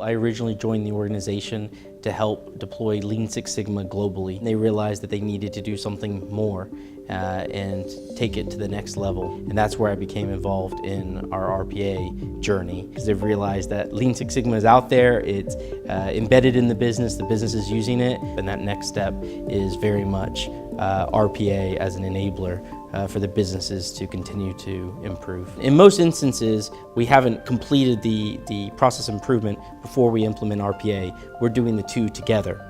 I originally joined the organization to help deploy Lean Six Sigma globally. They realized that they needed to do something more and take it to the next level. And that's where I became involved in our RPA journey, because they've realized that Lean Six Sigma is out there, it's embedded in the business is using it, and that next step is very much RPA as an enabler for the businesses to continue to improve. In most instances, we haven't completed the process improvement before we implement RPA. We're doing the two together.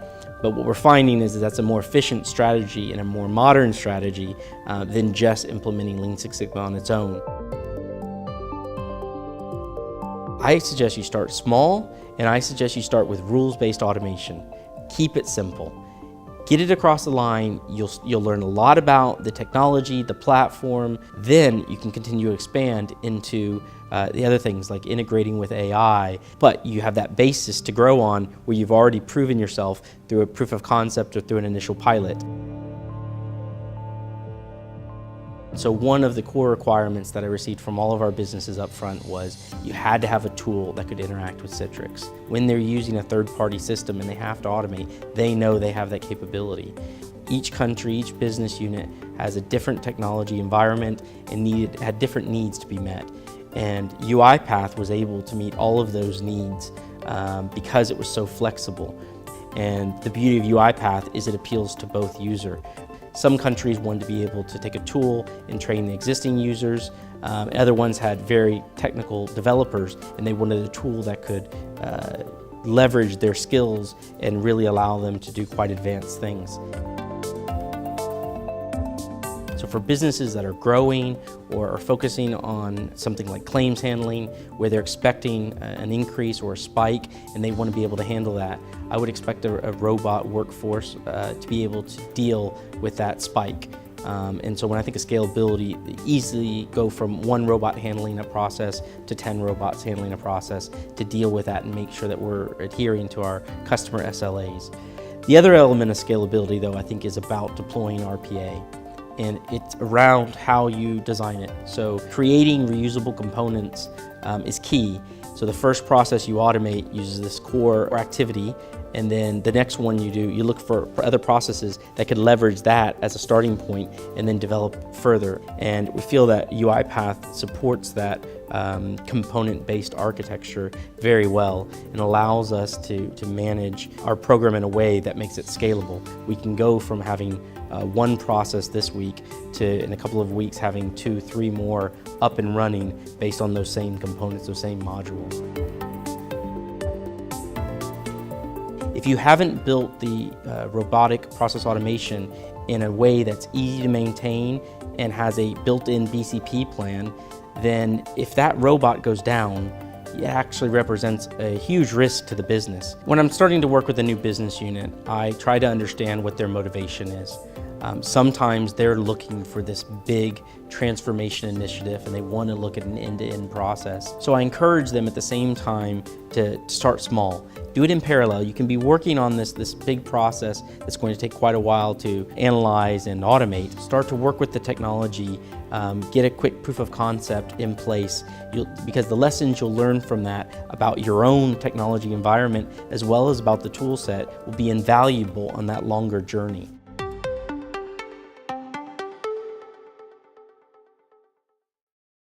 But what we're finding is that that's a more efficient strategy and a more modern strategy than just implementing Lean Six Sigma on its own. I suggest you start small, and I suggest you start with rules-based automation. Keep it simple. Get it across the line, you'll learn a lot about the technology, the platform, then you can continue to expand into the other things like integrating with AI, but you have that basis to grow on where you've already proven yourself through a proof of concept or through an initial pilot. So one of the core requirements that I received from all of our businesses up front was you had to have a tool that could interact with Citrix. When they're using a third-party system and they have to automate, they know they have that capability. Each country, each business unit has a different technology environment and had different needs to be met. And UiPath was able to meet all of those needs because it was so flexible. And the beauty of UiPath is it appeals to both users. Some countries wanted to be able to take a tool and train the existing users. Other ones had very technical developers, and they wanted a tool that could leverage their skills and really allow them to do quite advanced things. So for businesses that are growing or are focusing on something like claims handling, where they're expecting an increase or a spike and they want to be able to handle that, I would expect a robot workforce to be able to deal with that spike. And so when I think of scalability, easily go from one robot handling a process to 10 robots handling a process to deal with that and make sure that we're adhering to our customer SLAs. The other element of scalability, though, I think is about deploying RPA. And it's around how you design it. So creating reusable components is key. So the first process you automate uses this core activity, and then the next one you do, you look for other processes that could leverage that as a starting point and then develop further. And we feel that UiPath supports that component-based architecture very well and allows us to manage our program in a way that makes it scalable. We can go from having one process this week to, in a couple of weeks, having 2, 3 more up and running based on those same components, those same modules. If you haven't built the robotic process automation in a way that's easy to maintain and has a built-in BCP plan, then if that robot goes down, it actually represents a huge risk to the business. When I'm starting to work with a new business unit, I try to understand what their motivation is. Sometimes they're looking for this big transformation initiative and they want to look at an end-to-end process. So I encourage them at the same time to start small. Do it in parallel. You can be working on this big process that's going to take quite a while to analyze and automate. Start to work with the technology, get a quick proof of concept in place, because the lessons you'll learn from that about your own technology environment as well as about the tool set will be invaluable on that longer journey.